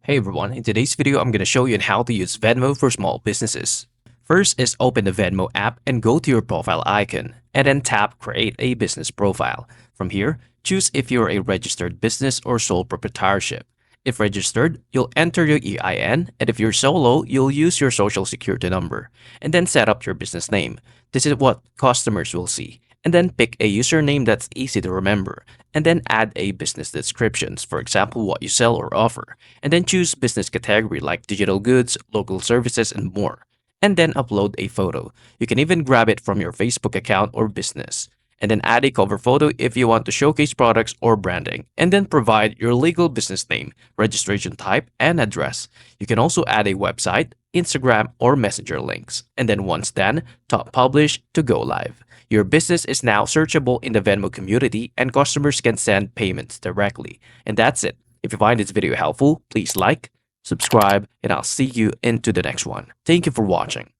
Hey everyone, in today's video, I'm going to show you on how to use Venmo for small businesses. First is open the Venmo app and go to your profile icon, and then tap Create a Business Profile. From here, choose if you're a registered business or sole proprietorship. If registered, you'll enter your EIN, and if you're solo, you'll use your social security number, and then set up your business name. This is what customers will see. And then pick a username that's easy to remember, and then add a business descriptions, for example, what you sell or offer, and then choose business category like digital goods, local services, and more. And then upload a photo. You can even grab it from your Facebook account or business. And then add a cover photo if you want to showcase products or branding. And then provide your legal business name, registration type, and address. You can also add a website, Instagram, or Messenger links. And then once done, tap publish to go live. Your business is now searchable in the Venmo community and customers can send payments directly. And that's it. If you find this video helpful, please like, subscribe, and I'll see you into the next one. Thank you for watching.